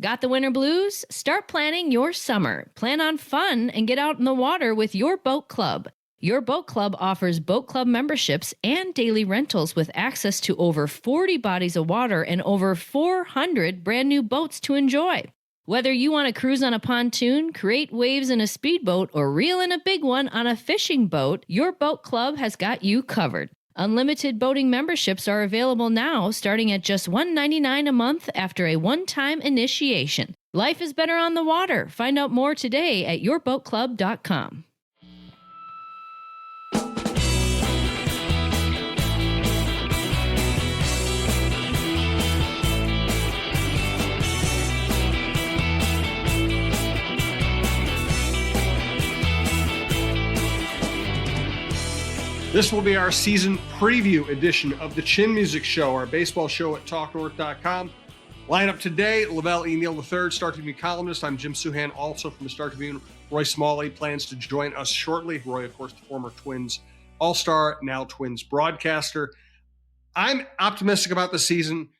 Got the winter blues? Start planning your summer. Plan on fun and get out in the water with your boat club. Your boat club offers boat club memberships and daily rentals with access to over 40 bodies of water and over 400 brand new boats to enjoy. Whether you want to cruise on a pontoon, create waves in a speedboat, or reel in a big one on a fishing boat, your boat club has got you covered. Unlimited boating memberships are available now, starting at just $199 a month after a one-time initiation. Life is better on the water. Find out more today at yourboatclub.com. This will be our season preview edition of the Chin Music Show, our baseball show at talknorth.com. Lineup today, LaVelle E. Neal III, Star Tribune columnist. I'm Jim Souhan, also from the Star Tribune. Roy Smalley plans to join us shortly. Roy, of course, the former Twins All-Star, now Twins broadcaster. I'm optimistic about the season.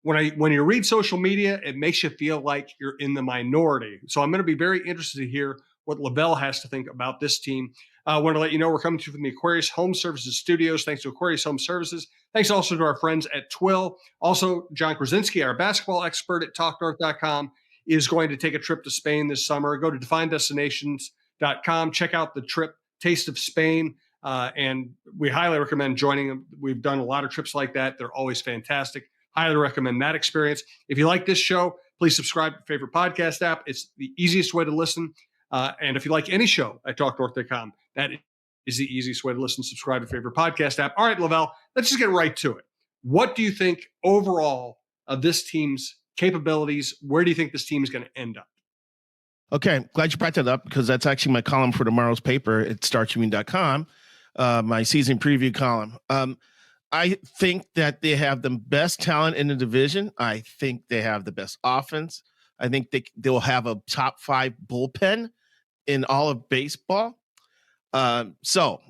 When you read social media, it makes you feel like you're in the minority. So I'm going to be very interested to hear what LaVelle has to think about this team. I want to let you know we're coming to you from the Aquarius Home Services Studios. Thanks to Aquarius Home Services. Thanks also to our friends at Twill. Also, John Krasinski, our basketball expert at TalkNorth.com, is going to take a trip to Spain this summer. Go to definedestinations.com. Check out the trip, Taste of Spain, and we highly recommend joining them. We've done a lot of trips like that. They're always fantastic. Highly recommend that experience. If you like this show, please subscribe to your favorite podcast app. It's the easiest way to listen. And if you like any show at TalkNorth.com, that is the easiest way to listen. Subscribe to your favorite podcast app. All right, LaVelle, let's just get right to it. What do you think overall of this team's capabilities? Where do you think this team is going to end up? Okay, glad you brought that up because that's actually my column for tomorrow's paper at StarTribune.com, my season preview column. I think that they have the best talent in the division. I think they have the best offense. I think they will have a top 5 bullpen in all of baseball. So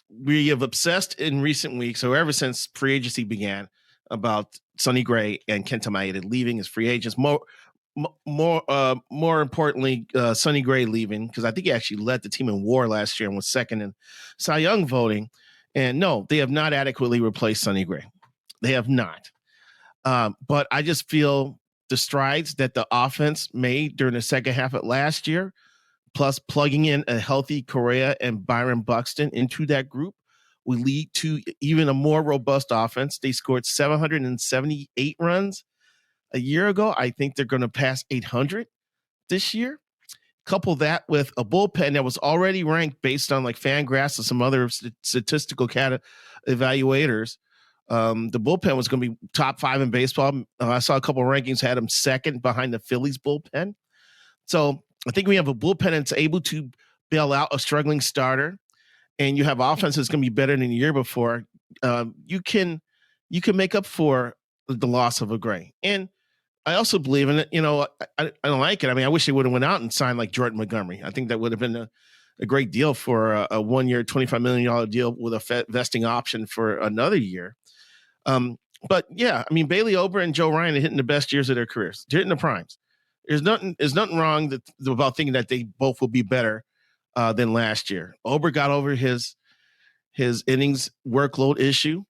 we have obsessed in recent weeks, or ever since free agency began, about Sonny Gray and Kenta Maeda leaving as free agents. More importantly, Sonny Gray leaving, because I think he actually led the team in WAR last year and was second in Cy Young voting. And no, they have not adequately replaced Sonny Gray. They have not. But I just feel the strides that the offense made during the second half of last year, plus plugging in a healthy Correa and Byron Buxton into that group, will lead to even a more robust offense. They scored 778 runs a year ago. I think they're going to pass 800 this year. Couple that with a bullpen that was already ranked based on like Fangraphs and some other statistical evaluators. The bullpen was going to be top 5 in baseball. I saw a couple of rankings had them second behind the Phillies bullpen. So I think we have a bullpen that's able to bail out a struggling starter, and you have offense that's going to be better than the year before. You can make up for the loss of a Gray. And I also believe in it. I don't like it. I mean, I wish they would have went out and signed like Jordan Montgomery. I think that would have been a great deal for a 1-year, $25 million deal with a vesting option for another year. But yeah, I mean, Bailey Ober and Joe Ryan are hitting the best years of their careers. They're hitting the primes. There's nothing wrong about thinking that they both will be better than last year. Ober got over his innings workload issue.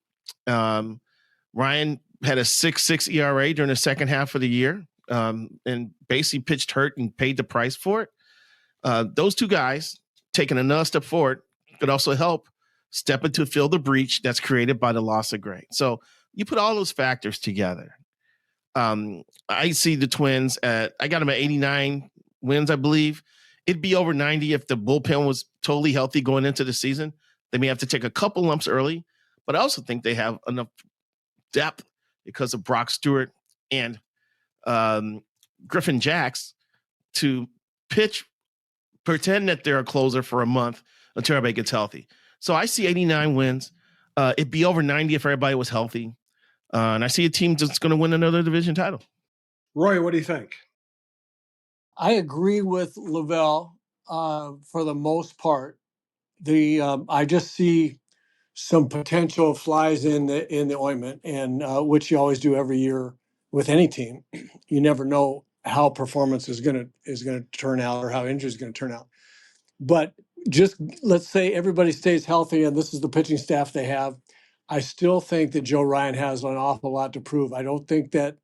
Ryan had a 6.6 ERA during the second half of the year, and basically pitched hurt and paid the price for it. Those two guys taking another step forward could also help step into fill the breach that's created by the loss of Gray. So you put all those factors together. I see the Twins I got them at 89 wins, I believe. It'd be over 90 if the bullpen was totally healthy going into the season. They may have to take a couple lumps early, but I also think they have enough depth because of Brock Stewart and Griffin Jacks to pretend that they're a closer for a month until everybody gets healthy. So I see 89 wins. It'd be over 90 if everybody was healthy. And I see a team that's going to win another division title. Roy, what do you think? I agree with LaVelle for the most part. I just see some potential flies in the ointment, and which you always do every year with any team. You never know how performance is going to turn out, or how injury is going to turn out. But just let's say everybody stays healthy, and this is the pitching staff they have. I still think that Joe Ryan has an awful lot to prove. I don't think that.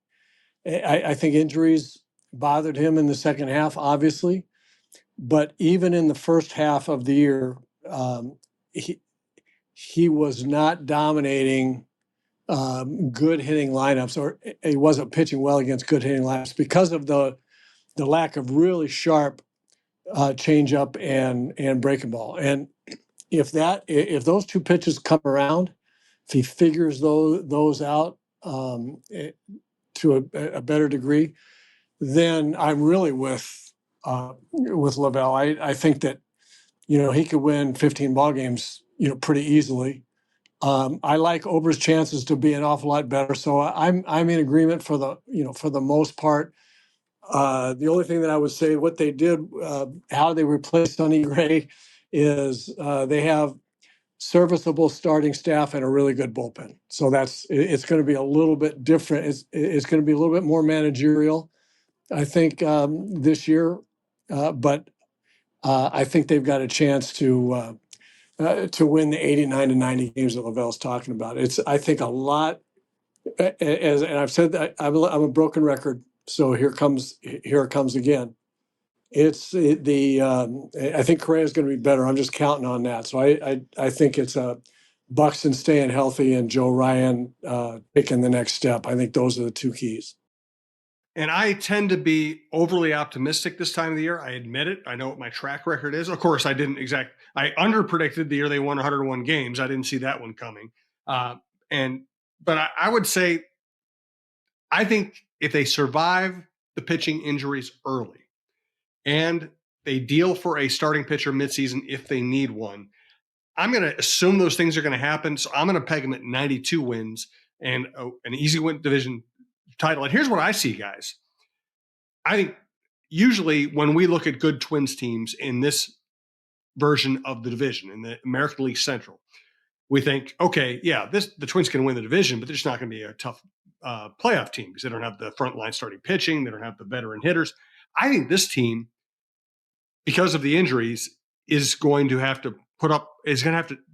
I think injuries bothered him in the second half, obviously, but even in the first half of the year, he was not dominating good hitting lineups, or he wasn't pitching well against good hitting lineups because of the lack of really sharp changeup and breaking ball. And if those two pitches come around, if he figures those out to a better degree, then I'm really with LaVelle. I think that he could win 15 ball games pretty easily. I like Ober's chances to be an awful lot better. So I'm in agreement for the most part. The only thing that I would say, what they did, how they replaced Sonny Gray, is they have serviceable starting staff and a really good bullpen. So it's going to be a little bit different. It's going to be a little bit more managerial, I think, this year. But I think they've got a chance to win the 89 to 90 games that LaVelle's talking about. It's, I think, a lot. And I've said that I'm a broken record. So here it comes again. I think Correa is going to be better. I'm just counting on that. So I think it's Buxton staying healthy and Joe Ryan taking the next step. I think those are the two keys. And I tend to be overly optimistic this time of the year. I admit it. I know what my track record is. Of course, I underpredicted the year they won 101 games. I didn't see that one coming. But I would say, I think if they survive the pitching injuries early and they deal for a starting pitcher midseason if they need one, I'm going to assume those things are going to happen. So I'm going to peg them at 92 wins and an easy win division title. And here's what I see, guys. I think usually when we look at good Twins teams in this version of the division, in the American League Central, we think, okay, yeah, the Twins can win the division, but they're just not going to be a tough playoff team because they don't have the front line starting pitching. They don't have the veteran hitters. I think this team, because of the injuries, is going to have to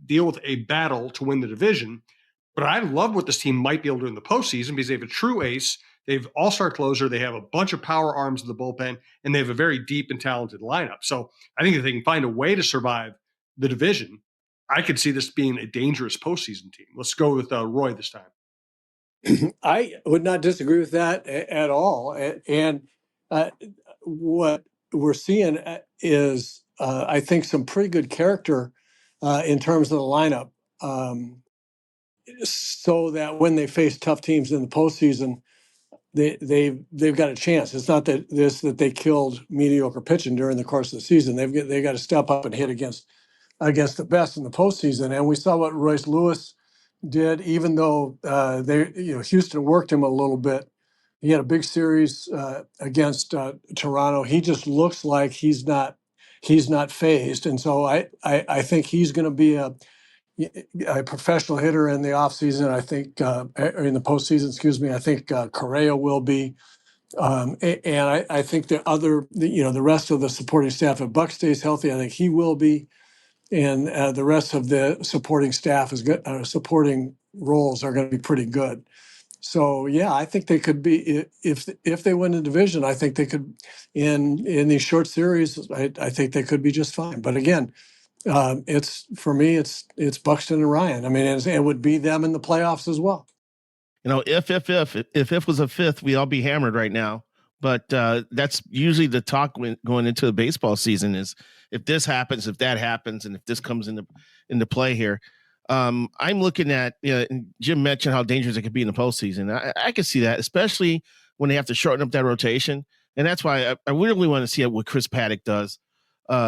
deal with a battle to win the division. But I love what this team might be able to do in the postseason because they have a true ace. They have all-star closer. They have a bunch of power arms in the bullpen, and they have a very deep and talented lineup. So I think if they can find a way to survive the division, I could see this being a dangerous postseason team. Let's go with Roy this time. I would not disagree with that at all. And what we're seeing is, I think, some pretty good character in terms of the lineup. So that when they face tough teams in the postseason, they've got a chance. It's not that they killed mediocre pitching during the course of the season. They've got to step up and hit against the best in the postseason. And we saw what Royce Lewis did, even though Houston worked him a little bit. He had a big series against Toronto. He just looks like he's not phased, and so I think he's going to be a professional hitter in the offseason. I think, or in the postseason, excuse me. I think Correa will be. And I think the rest of the supporting staff, if Buck stays healthy, I think he will be. And the rest of the supporting staff supporting roles are going to be pretty good. So yeah, I think they could be, if they win the division, I think they could in these short series. I think they could be just fine. But again, it's Buxton and Ryan. I mean, it would be them in the playoffs as well. If was a fifth, we'd all be hammered right now. But that's usually the talk going into the baseball season is if this happens, if that happens, and if this comes into play here. I'm looking at, Jim mentioned how dangerous it could be in the postseason. I can see that, especially when they have to shorten up that rotation. And that's why I really want to see what Chris Paddock does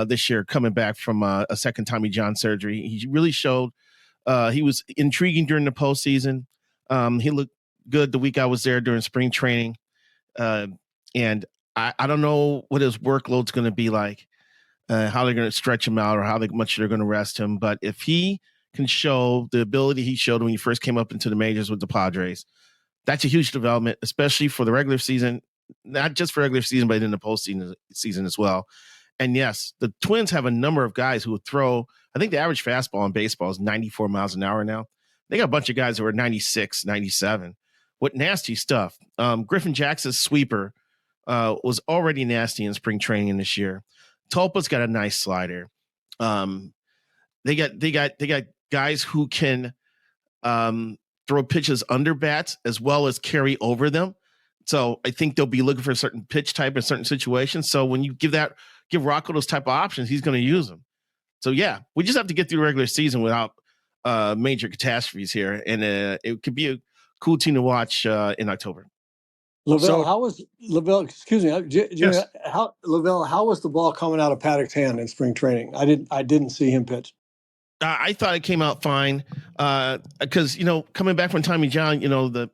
this year, coming back from a second Tommy John surgery. He really showed he was intriguing during the postseason. He looked good the week I was there during spring training. And I don't know what his workload's going to be like, how they're going to stretch him out or how much they're going to rest him. But if he can show the ability he showed when he first came up into the majors with the Padres, that's a huge development, especially for the regular season. not just for regular season, but in the postseason as well. And yes, the Twins have a number of guys who would throw. I think the average fastball in baseball is 94 miles an hour now. They got a bunch of guys who are 96, 97. What nasty stuff. Griffin Jackson's sweeper was already nasty in spring training this year. Tulpa's got a nice slider. They got guys who can throw pitches under bats as well as carry over them. So I think they'll be looking for a certain pitch type in certain situations. So when you give Rocco those type of options, he's going to use them. So yeah, we just have to get through the regular season without major catastrophes here, and it could be a cool team to watch in October. LaVelle, how was LaVelle? Excuse me, yes. LaVelle, how was the ball coming out of Paddock's hand in spring training? I didn't see him pitch. I thought it came out fine because coming back from Tommy John, the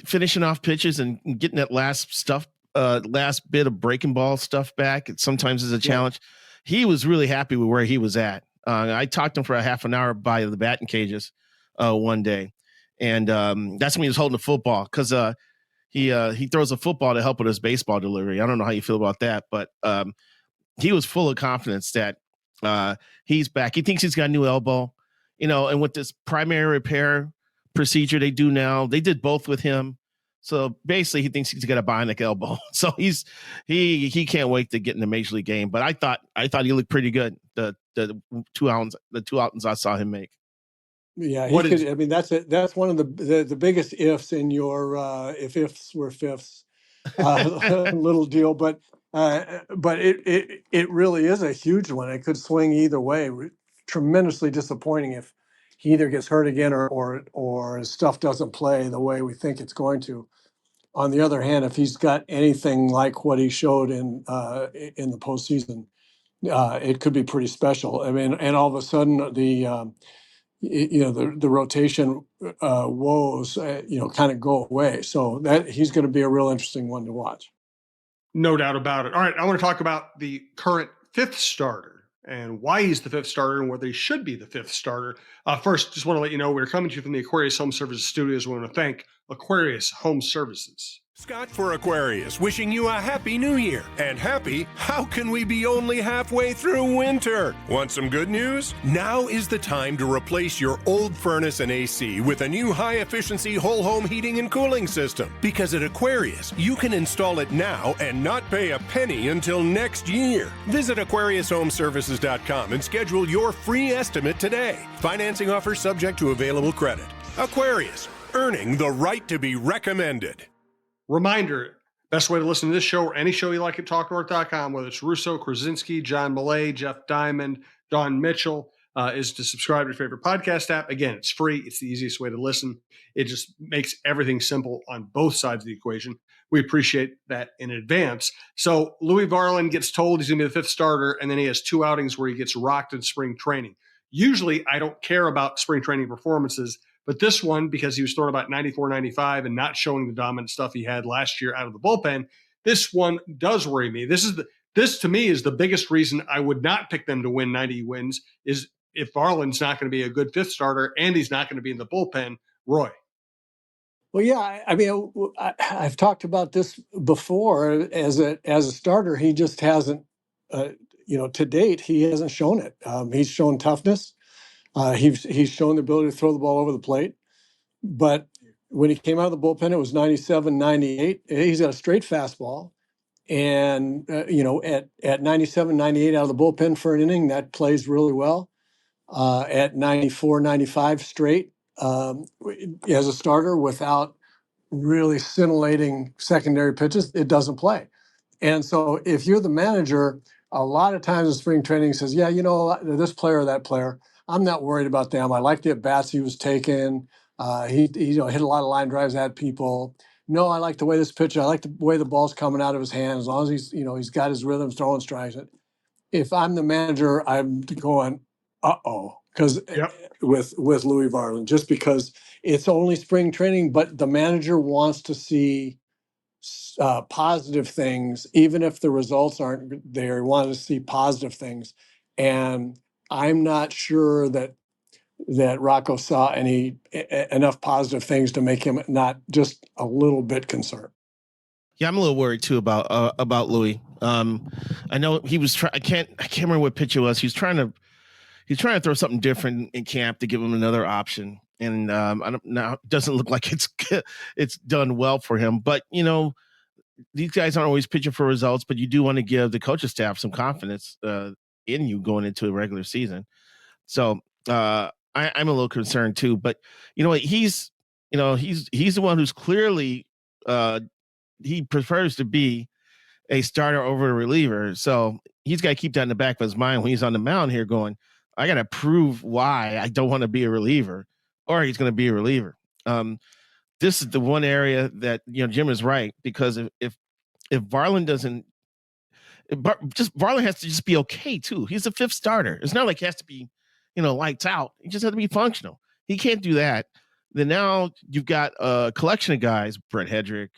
finishing off pitches and getting that last bit of breaking ball stuff back, it sometimes is a challenge. Yeah. He was really happy with where he was at. I talked to him for a half an hour by the batting cages one day, and that's when he was holding the football because he throws a football to help with his baseball delivery. I don't know how you feel about that, but he was full of confidence that he's back. He thinks he's got a new elbow, and with this primary repair procedure they do now, they did both with him. So basically he thinks he's got a bionic elbow. So he can't wait to get in the major league game. But I thought he looked pretty good. The two outings I saw him make. Yeah, that's one of the biggest ifs in your if ifs were fifths little deal. But it really is a huge one. It could swing either way. Tremendously disappointing if he either gets hurt again or his stuff doesn't play the way we think it's going to. On the other hand, if he's got anything like what he showed in the postseason, it could be pretty special. I mean, and all of a sudden the rotation woes kind of go away. So that he's going to be a real interesting one to watch. No doubt about it. All right, I want to talk about the current fifth starter and why he's the fifth starter and whether he should be the fifth starter. First, just want to let you know we're coming to you from the Aquarius Home Services studios. We want to thank Aquarius Home Services. Scott for Aquarius, wishing you a happy new year. And happy, how can we be only halfway through winter? Want some good news? Now is the time to replace your old furnace and AC with a new high-efficiency whole home heating and cooling system. Because at Aquarius, you can install it now and not pay a penny until next year. Visit AquariusHomeservices.com and schedule your free estimate today. Financing offers subject to available credit. Aquarius, earning the right to be recommended. Reminder, best way to listen to this show or any show you like at TalkNorth.com, whether it's Russo, Krasinski, John Millay, Jeff Diamond, Don Mitchell, is to subscribe to your favorite podcast app. Again, it's free. It's the easiest way to listen. It just makes everything simple on both sides of the equation. We appreciate that in advance. So Louis Varland gets told he's going to be the fifth starter, and then he has two outings where he gets rocked in spring training. Usually, I don't care about spring training performances, but this one, because he was throwing about 94, 95 and not showing the dominant stuff he had last year out of the bullpen, this one does worry me. This to me is the biggest reason I would not pick them to win 90 wins is if Varland's not going to be a good fifth starter and he's not going to be in the bullpen. Roy. Well, yeah, I mean, I've talked about this before. As a starter, he just hasn't, to date, he hasn't shown it. He's shown toughness. He's shown the ability to throw the ball over the plate. But when he came out of the bullpen, it was 97, 98. He's got a straight fastball. And, at 97, 98 out of the bullpen for an inning, that plays really well. At 94, 95 straight as a starter without really scintillating secondary pitches, it doesn't play. And so if you're the manager, a lot of times in spring training says, yeah, this player or that player, I'm not worried about them. I like the at-bats he was taking. He hit a lot of line drives at people. No, I like the way this pitcher, I like the way the ball's coming out of his hand, as long as he's got his rhythm, throwing strikes. If I'm the manager, I'm going, uh-oh, because with Louis Varland, just because it's only spring training, but the manager wants to see positive things, even if the results aren't there. He wants to see positive things. And I'm not sure that Rocco saw enough positive things to make him not just a little bit concerned. Yeah, I'm a little worried too about Louis. I know he was trying. I can't remember what pitch it was. He's trying to throw something different in camp to give him another option, and I don't now it doesn't look like it's done well for him. But these guys aren't always pitching for results, but you do want to give the coaching staff some confidence in you going into a regular season. So I'm a little concerned too. But you know what? He's the one who's clearly he prefers to be a starter over a reliever. So he's got to keep that in the back of his mind when he's on the mound here going, I got to prove why I don't want to be a reliever, or he's going to be a reliever. This is the one area that, Jim is right, because if Varland doesn't, Varland has to just be okay too. He's the fifth starter. It's not like he has to be, lights out. He just has to be functional. He can't do that. Then now you've got a collection of guys, Brett Hedrick,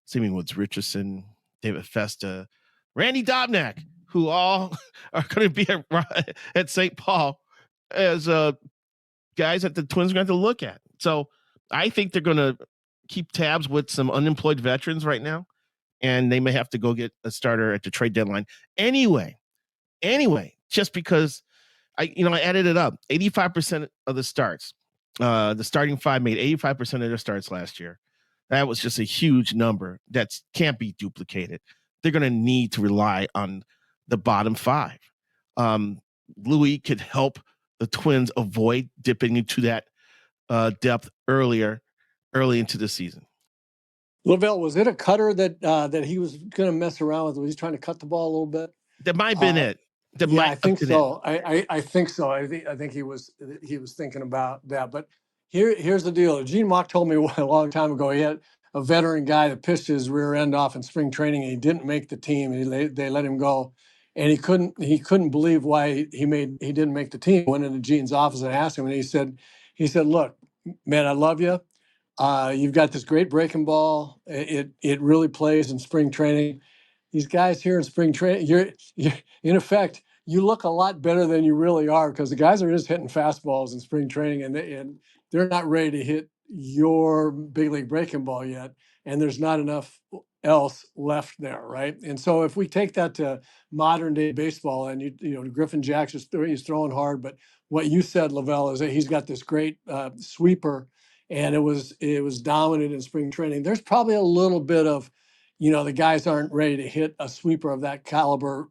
Sammy Woods Richardson, David Festa, Randy Dobnak, who all are going to be at St. Paul as guys that the Twins are going to have to look at. So I think they're going to keep tabs with some unemployed veterans right now, and they may have to go get a starter at the trade deadline. Anyway, just because I added it up, 85% of the starts, the starting five made 85% of their starts last year. That was just a huge number that can't be duplicated. They're going to need to rely on the bottom five. Louis could help the Twins avoid dipping into that depth early into the season. LaVelle, was it a cutter that he was going to mess around with? Was he trying to cut the ball a little bit? That might have been it. I think so. I think so. I think he was thinking about that. But here's the deal. Gene Mock told me a long time ago he had a veteran guy that pitched his rear end off in spring training, and he didn't make the team. They let him go, and he couldn't believe why he didn't make the team. Went into Gene's office and asked him, and he said, "Look, man, I love you. You've got this great breaking ball. It really plays in spring training. These guys here in spring training, you're in effect, you look a lot better than you really are, because the guys are just hitting fastballs in spring training, and they're not ready to hit your big league breaking ball yet, and there's not enough else left there, right? And so if we take that to modern day baseball, and Griffin Jackson he's throwing hard, but what you said, LaVelle, is that he's got this great sweeper, and it was dominant in spring training. There's probably a little bit of, the guys aren't ready to hit a sweeper of that caliber,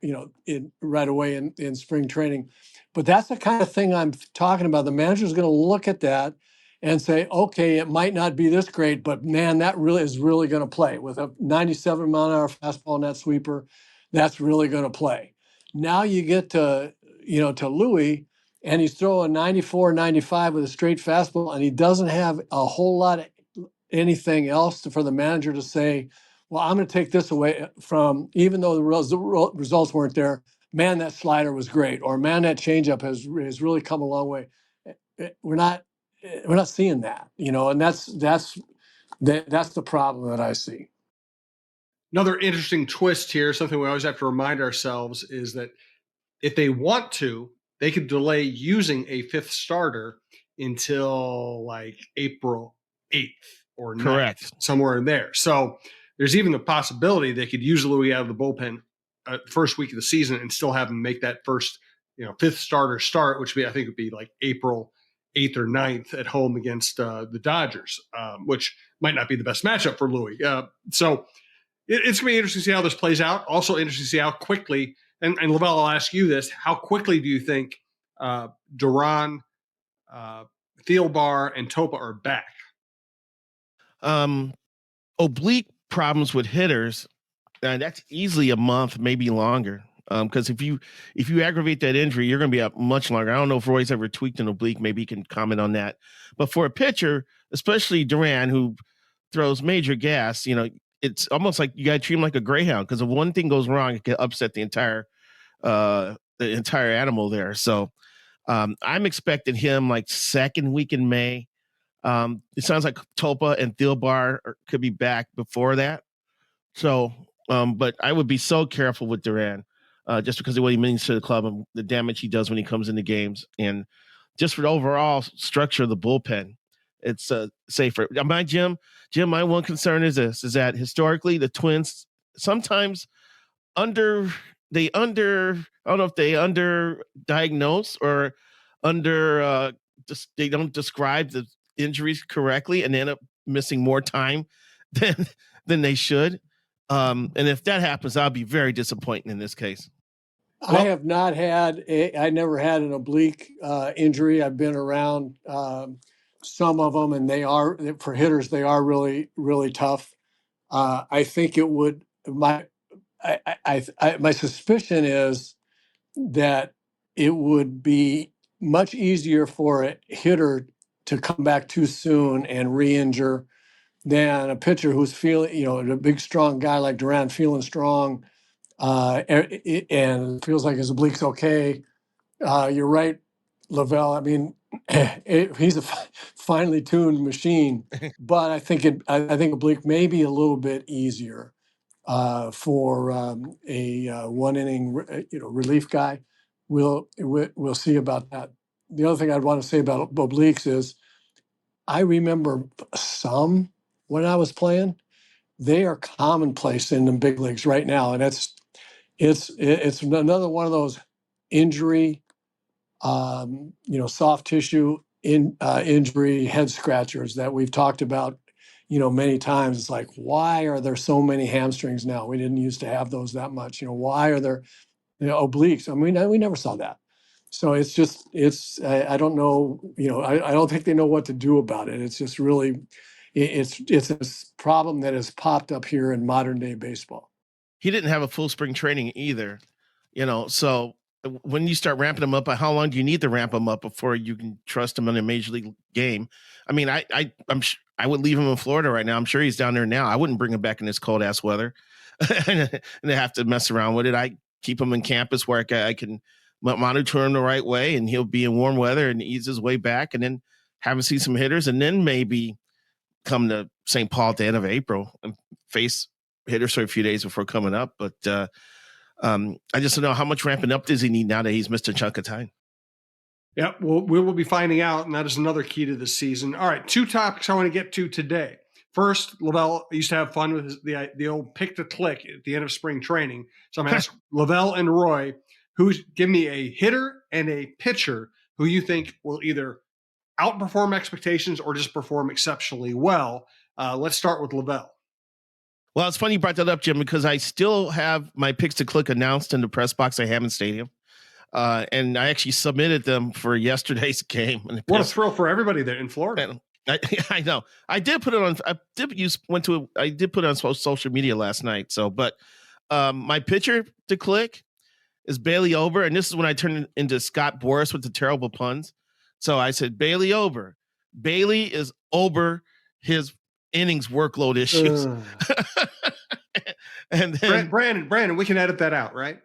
right away in spring training. But that's the kind of thing I'm talking about. The manager's going to look at that and say, okay, it might not be this great, but man, that really is really going to play with a 97 mile an hour fastball in that sweeper. That's really going to play. Now you get to Louis, and he's throwing 94, 95 with a straight fastball, and he doesn't have a whole lot of anything else for the manager to say, well, I'm going to take this away from, even though the results weren't there, man, that slider was great, or man, that changeup has really come a long way. We're not seeing that, and that's the problem that I see. Another interesting twist here, something we always have to remind ourselves, is that if they want to, they could delay using a fifth starter until like April 8th or 9th, correct, somewhere in there. So there's even the possibility they could use Louis out of the bullpen first week of the season and still have him make that first, fifth starter start, which I think would be like April 8th or 9th at home against the Dodgers, which might not be the best matchup for Louis. So it's going to be interesting to see how this plays out. Also interesting to see how quickly, and LaVelle, I'll ask you this, how quickly do you think Duran, Thielbar, and Topa are back? Oblique problems with hitters, that's easily a month, maybe longer. Because if you aggravate that injury, you're going to be up much longer. I don't know if Roy's ever tweaked an oblique. Maybe he can comment on that. But for a pitcher, especially Duran, who throws major gas, it's almost like you got to treat him like a greyhound, because if one thing goes wrong, it can upset the entire animal there. So I'm expecting him like second week in May. It sounds like Topa and Thielbar could be back before that. So, but I would be so careful with Duran, just because of what he means to the club and the damage he does when he comes into games, and just for the overall structure of the bullpen. it's safer. My one concern is this: is that historically the Twins sometimes I don't know if they underdiagnose or they don't describe the injuries correctly and they end up missing more time than they should. And if that happens, I'll be very disappointed in this case. I have not I never had an oblique injury. I've been around some of them, and for hitters, they are really, really tough. I think it would, my suspicion is that it would be much easier for a hitter to come back too soon and re-injure than a pitcher who's feeling, a big, strong guy like Duran feeling strong and feels like his oblique's okay. You're right, LaVelle. I mean, he's a finely tuned machine, but I think oblique may be a little bit easier for a one inning relief guy. We'll see about that. The other thing I'd want to say about obliques is I remember some when I was playing. They are commonplace in the big leagues right now, and it's another one of those injury, soft tissue injury head scratchers that we've talked about, many times. It's like, why are there so many hamstrings now? We didn't used to have those that much. Why are there obliques? I mean, we never saw that. So I don't know, I don't think they know what to do about it. It's just really, it's a problem that has popped up here in modern day baseball. He didn't have a full spring training either, so when you start ramping him up, how long do you need to ramp him up before you can trust him in a major league game? I mean, I would leave him in Florida right now. I'm sure he's down there now. I wouldn't bring him back in this cold ass weather and they have to mess around with it. I keep him in campus where I can monitor him the right way, and he'll be in warm weather and ease his way back, and then have him see some hitters, and then maybe come to St. Paul at the end of April and face hitters for a few days before coming up. But I just don't know how much ramping up does he need now that he's missed a chunk of time. Yeah, well, we will be finding out, and that is another key to this season. All right, 2 topics I want to get to today. First, LaVelle used to have fun with the old pick to click at the end of spring training. So I'm going to ask LaVelle and Roy, give me a hitter and a pitcher who you think will either outperform expectations or just perform exceptionally well. Let's start with LaVelle. Well, it's funny you brought that up, Jim, because I still have my picks to click announced in the press box at Hammond Stadium. And I actually submitted them for yesterday's game. What a thrill for everybody there in Florida. I know. I did put it on. I did put it on social media last night. So, but my pitcher to click is Bailey Ober, and this is when I turned into Scott Boras with the terrible puns. So I said Bailey Ober. Bailey is over his innings workload issues. And then Brandon, we can edit that out, right?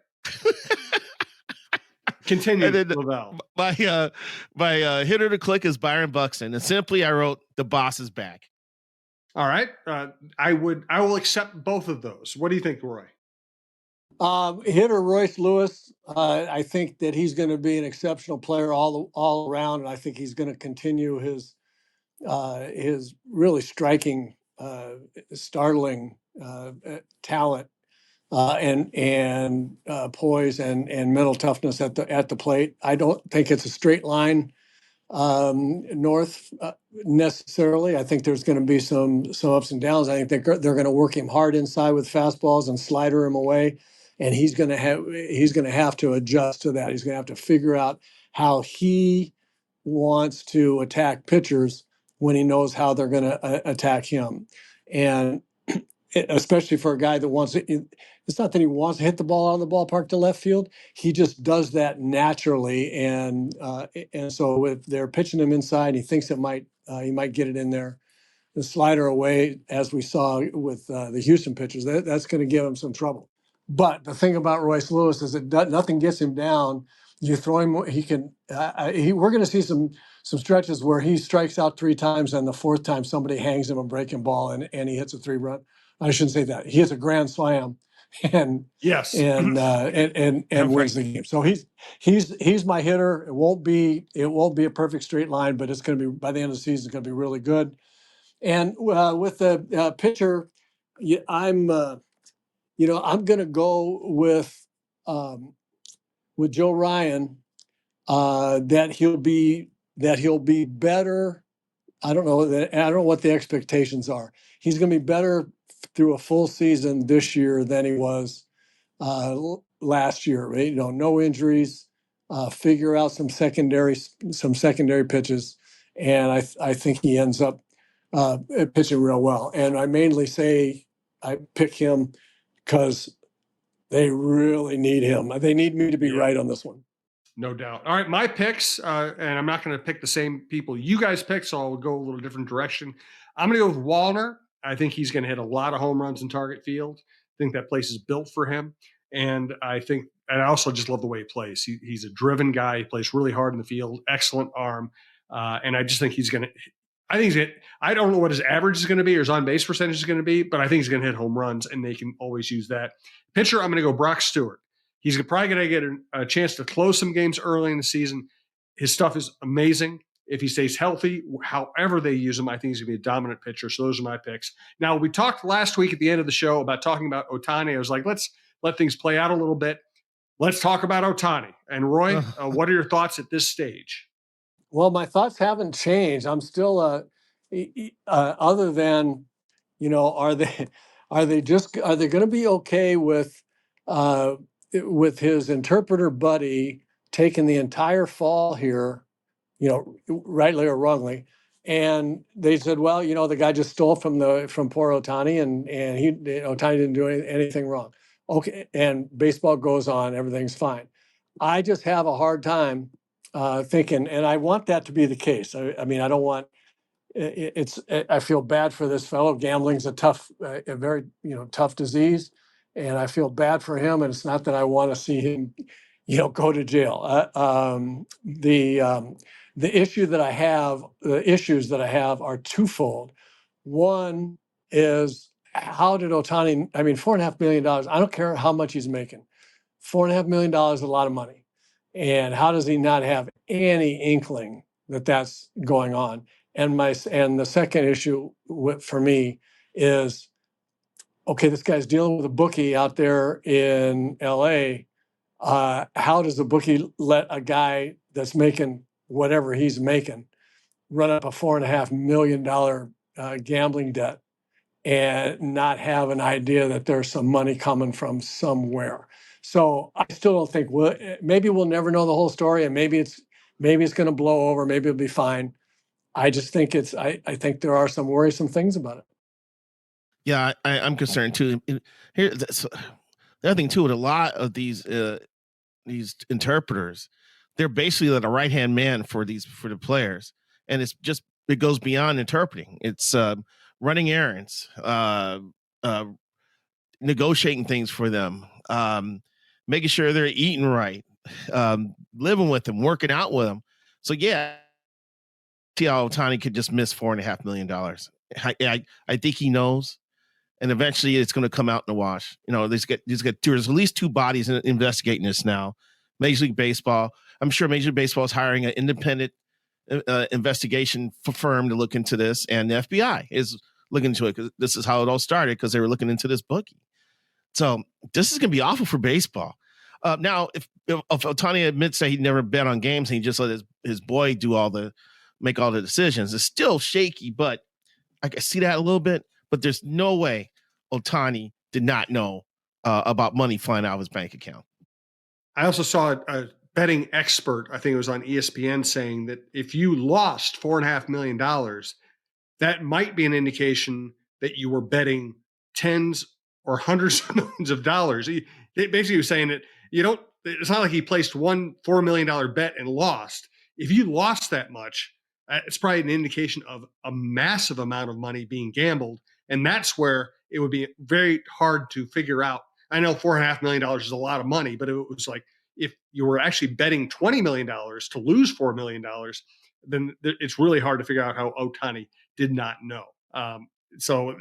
Continue, LaVelle. My hitter to click is Byron Buxton, and simply I wrote the boss is back. All right, I will accept both of those. What do you think, Roy? Hitter Royce Lewis. I think that he's going to be an exceptional player all around, and I think he's going to continue his really striking, startling talent. And poise and mental toughness at the plate. I don't think it's a straight line north necessarily. I think there's going to be some ups and downs. I think they're going to work him hard inside with fastballs and slider him away, and he's going to have to adjust to that. He's going to have to figure out how he wants to attack pitchers when he knows how they're going to attack him, and especially for a guy that wants it. It's not that he wants to hit the ball out of the ballpark to left field. He just does that naturally, and so if they're pitching him inside, he thinks he might get it in there. The slider away, as we saw with the Houston pitchers, that's going to give him some trouble. But the thing about Royce Lewis is that nothing gets him down. You throw him, he can. We're going to see some stretches where he strikes out 3 times, and the 4th time somebody hangs him a breaking ball, and he hits a 3-run. I shouldn't say that. He hits a grand slam, and Yes. and wins the game. So he's my hitter. It won't be a perfect straight line, but it's going to be, by the end of the season, it's going to be really good. And with the pitcher, I'm going to go with Joe Ryan, that he'll be better. I don't know what the expectations are. He's going to be better through a full season this year than he was last year. Right? No injuries. Figure out some secondary pitches, and I think he ends up pitching real well. And I mainly say I pick him because they really need him. They need me to be right on this one. No doubt. All right, my picks, and I'm not going to pick the same people you guys picked, so I'll go a little different direction. I'm going to go with Wallner. I think he's going to hit a lot of home runs in Target Field. I think that place is built for him. And I also just love the way he plays. He's a driven guy. He plays really hard in the field, excellent arm. And I just think I don't know what his average is going to be or his on-base percentage is going to be, but I think he's going to hit home runs, and they can always use that. Pitcher, I'm going to go Brock Stewart. He's probably going to get a chance to close some games early in the season. His stuff is amazing. If he stays healthy, however they use him, I think he's going to be a dominant pitcher. So those are my picks. Now, we talked last week at the end of the show about talking about Ohtani. I was like, let's let things play out a little bit. Let's talk about Ohtani. And Roy, what are your thoughts at this stage? Well, my thoughts haven't changed. I'm still, other than, are they going to be okay with his interpreter buddy taking the entire fall here, rightly or wrongly? And they said, well, the guy just stole from poor Ohtani, and Ohtani didn't do anything wrong. Okay, and baseball goes on, everything's fine. I just have a hard time thinking, and I want that to be the case. I mean, I don't want. I feel bad for this fellow. Gambling's a very tough disease, and I feel bad for him. And it's not that I want to see him, go to jail. The issues that I have are twofold. One is, how did Ohtani? I mean, $4.5 million. I don't care how much he's making. $4.5 million is a lot of money. And how does he not have any inkling that that's going on? And the second issue for me is, okay, this guy's dealing with a bookie out there in LA. How does the bookie let a guy that's making whatever he's making run up a $4.5 million gambling debt and not have an idea that there's some money coming from somewhere? So I still don't think maybe we'll never know the whole story, and maybe it's going to blow over. Maybe it'll be fine. I just think I think there are some worrisome things about it. Yeah, I'm concerned too. Here, the other thing too, with a lot of these interpreters, they're basically like a right-hand man for the players, and it goes beyond interpreting. It's running errands, negotiating things for them, making sure they're eating right, living with them, working out with them. So yeah, see how Ohtani could just miss $4.5 million. I think he knows, and eventually it's going to come out in the wash. There's at least two bodies investigating this now. Major League Baseball. I'm sure Major League Baseball is hiring an independent investigation firm to look into this, and the FBI is looking into it, because this is how it all started, because they were looking into this bookie. So this is going to be awful for baseball. Now, if Ohtani admits that he never bet on games and he just let his boy make all the decisions, it's still shaky, but I can see that a little bit. But there's no way Ohtani did not know about money flying out of his bank account. I also saw a betting expert, I think it was on ESPN, saying that if you lost $4.5 million, that might be an indication that you were betting tens or hundreds of millions of dollars. He basically was saying that it's not like he placed one $4 million bet and lost. If you lost that much, it's probably an indication of a massive amount of money being gambled. And that's where it would be very hard to figure out. I know $4.5 million is a lot of money, but it was like, if you were actually betting $20 million to lose $4 million, then it's really hard to figure out how Ohtani did not know. So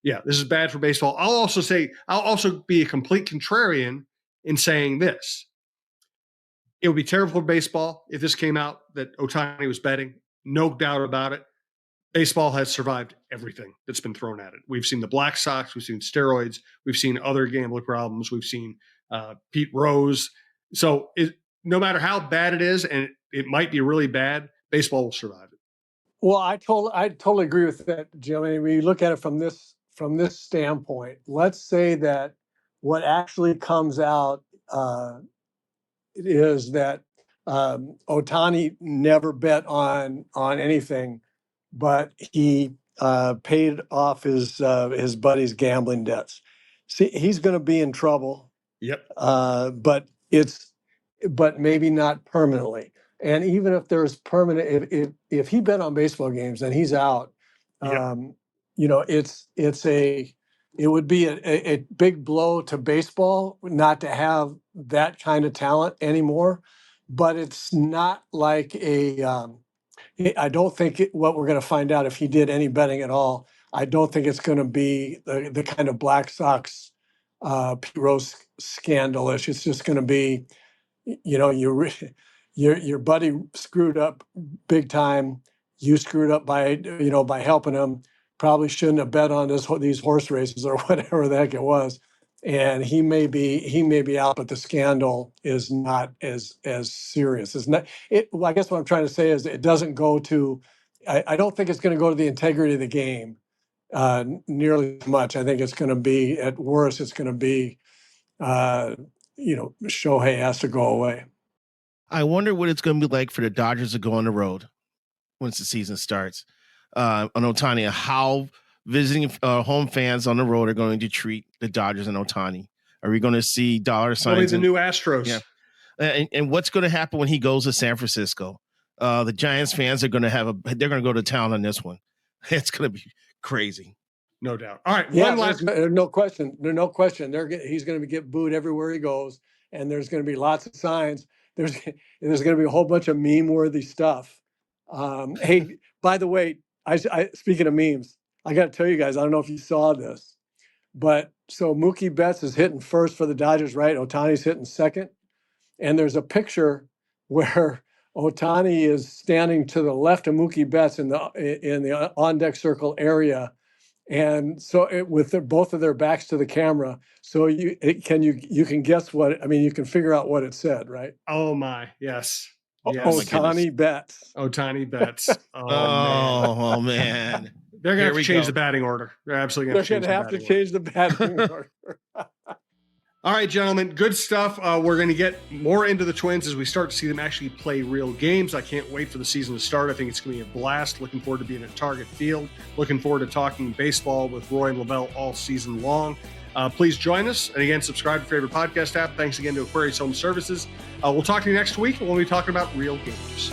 Yeah, this is bad for baseball. I'll also be a complete contrarian in saying this. It would be terrible for baseball if this came out that Ohtani was betting. No doubt about it. Baseball has survived everything that's been thrown at it. We've seen the Black Sox. We've seen steroids. We've seen other gambling problems. We've seen Pete Rose. So no matter how bad it is, and it might be really bad, baseball will survive it. Well, I totally agree with that, Jim. I mean, when you look at it from this standpoint, let's say that what actually comes out is that Ohtani never bet on anything, but he paid off his buddy's gambling debts. See, he's going to be in trouble. Yep. But maybe not permanently. And even if there's permanent, if he bet on baseball games, then he's out. Yep. It would be a big blow to baseball not to have that kind of talent anymore. But it's not like I don't think what we're going to find out if he did any betting at all. I don't think it's going to be the kind of Black Sox Pete Rose scandalish. It's just going to be, your buddy screwed up big time. You screwed up by helping him. Probably shouldn't have bet on these horse races or whatever the heck it was. And he may be out, but the scandal is not as serious. It's not. Well, I guess what I'm trying to say is it doesn't go to. I don't think it's going to go to the integrity of the game nearly as much. I think it's going to be, at worst, it's going to be, Shohei has to go away. I wonder what it's going to be like for the Dodgers to go on the road once the season starts. On Ohtani, how visiting home fans on the road are going to treat the Dodgers and Ohtani. Are we going to see dollar signs? Probably the new Astros. Yeah. And what's going to happen when he goes to San Francisco? The Giants fans are going to they're going to go to town on this one. It's going to be crazy. No doubt. All right. Yeah, one last. No question. There's no question. He's going to get booed everywhere he goes, and there's going to be lots of signs. There's going to be a whole bunch of meme-worthy stuff. Hey, by the way, I speaking of memes, I got to tell you guys, I don't know if you saw this, but so Mookie Betts is hitting first for the Dodgers, right? Ohtani's hitting second, and there's a picture where Ohtani is standing to the left of Mookie Betts in the on-deck circle area. And so with both of their backs to the camera, so you can guess you can figure out what it said, right? Oh my, yes. Ohtani Betts. Ohtani Betts. Oh man. They're going to have to change the batting order. They're absolutely going to have to change the batting order. All right, gentlemen, good stuff. We're going to get more into the Twins as we start to see them actually play real games. I can't wait for the season to start. I think it's going to be a blast. Looking forward to being at Target Field. Looking forward to talking baseball with Roy and LaVelle all season long. Please join us. And again, subscribe to your favorite podcast app. Thanks again to Aquarius Home Services. We'll talk to you next week when we'll be talking about real games.